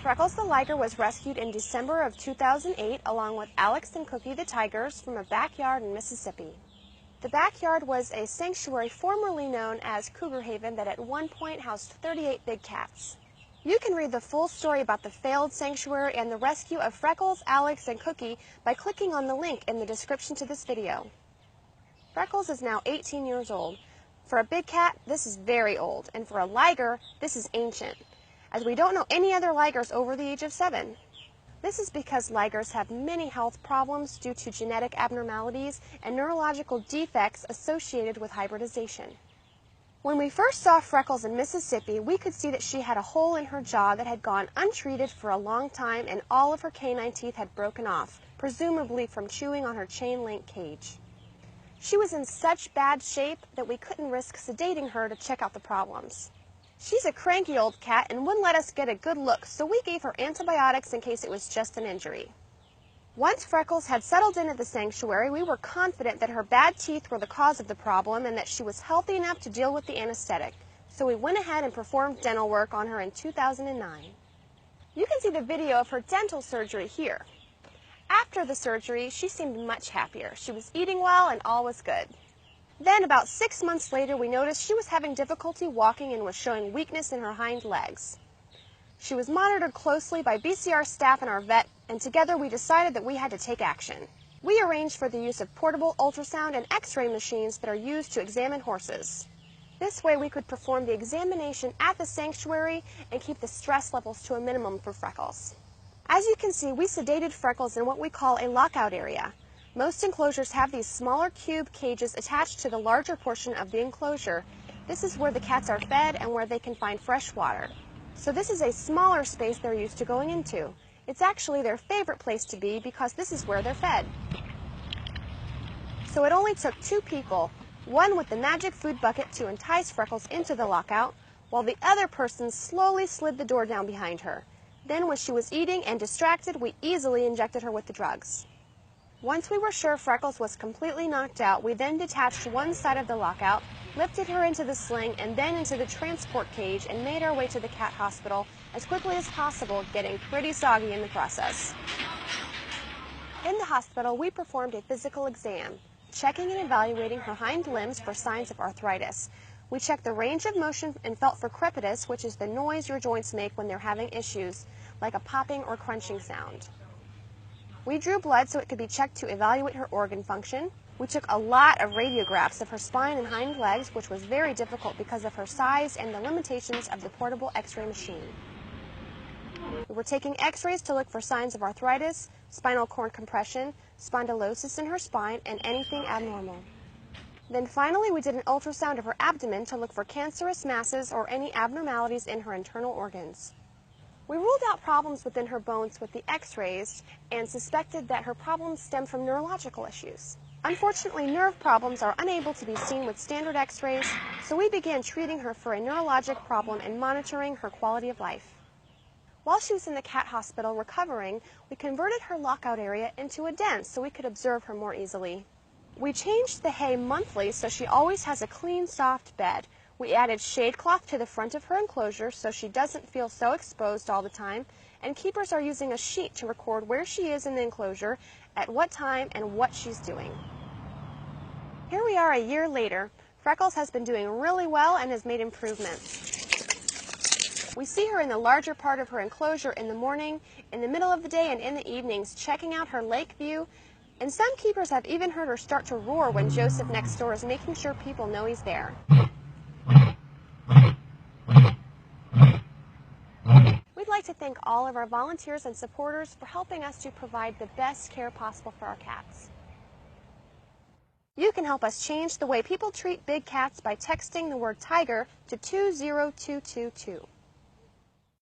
Freckles the Liger was rescued in December of 2008 along with Alex and Cookie the Tigers from a backyard in Mississippi. The backyard was a sanctuary formerly known as Cougar Haven that at one point housed 38 big cats. You can read the full story about the failed sanctuary and the rescue of Freckles, Alex, and Cookie by clicking on the link in the description to this video. Freckles is now 18 years old. For a big cat, this is very old, and for a liger, this is ancient, as we don't know any other ligers over the age of 7. This is because ligers have many health problems due to genetic abnormalities and neurological defects associated with hybridization. When we first saw Freckles in Mississippi, we could see that she had a hole in her jaw that had gone untreated for a long time and all of her canine teeth had broken off, presumably from chewing on her chain-link cage. She was in such bad shape that we couldn't risk sedating her to check out the problems. She's a cranky old cat and wouldn't let us get a good look, so we gave her antibiotics in case it was just an injury. Once Freckles had settled in at the sanctuary, we were confident that her bad teeth were the cause of the problem and that she was healthy enough to deal with the anesthetic, so we went ahead and performed dental work on her in 2009. You can see the video of her dental surgery here. After the surgery, she seemed much happier. She was eating well and all was good. Then, about 6 months later, we noticed she was having difficulty walking and was showing weakness in her hind legs. She was monitored closely by BCR staff and our vet, and together we decided that we had to take action. We arranged for the use of portable ultrasound and x-ray machines that are used to examine horses. This way we could perform the examination at the sanctuary and keep the stress levels to a minimum for Freckles. As you can see, we sedated Freckles in what we call a lockout area. Most enclosures have these smaller cube cages attached to the larger portion of the enclosure. This is where the cats are fed and where they can find fresh water. So this is a smaller space they're used to going into. It's actually their favorite place to be because this is where they're fed. So it only took 2 people, one with the magic food bucket to entice Freckles into the lockout, while the other person slowly slid the door down behind her. Then when she was eating and distracted, we easily injected her with the drugs. Once we were sure Freckles was completely knocked out, we then detached one side of the lockout, lifted her into the sling and then into the transport cage and made our way to the cat hospital as quickly as possible, getting pretty soggy in the process. In the hospital, we performed a physical exam, checking and evaluating her hind limbs for signs of arthritis. We checked the range of motion and felt for crepitus, which is the noise your joints make when they're having issues, like a popping or crunching sound. We drew blood so it could be checked to evaluate her organ function. We took a lot of radiographs of her spine and hind legs, which was very difficult because of her size and the limitations of the portable x-ray machine. We were taking x-rays to look for signs of arthritis, spinal cord compression, spondylosis in her spine, and anything abnormal. Then finally we did an ultrasound of her abdomen to look for cancerous masses or any abnormalities in her internal organs. We ruled out problems within her bones with the x-rays and suspected that her problems stem from neurological issues. Unfortunately, nerve problems are unable to be seen with standard x-rays, so we began treating her for a neurologic problem and monitoring her quality of life. While she was in the cat hospital recovering, we converted her lockout area into a den so we could observe her more easily. We changed the hay monthly so she always has a clean, soft bed. We added shade cloth to the front of her enclosure so she doesn't feel so exposed all the time, and keepers are using a sheet to record where she is in the enclosure, at what time, and what she's doing. Here we are a year later. Freckles has been doing really well and has made improvements. We see her in the larger part of her enclosure in the morning, in the middle of the day, and in the evenings, checking out her lake view, and some keepers have even heard her start to roar when Joseph next door is making sure people know he's there. We'd like to thank all of our volunteers and supporters for helping us to provide the best care possible for our cats. You can help us change the way people treat big cats by texting the word tiger to 20222.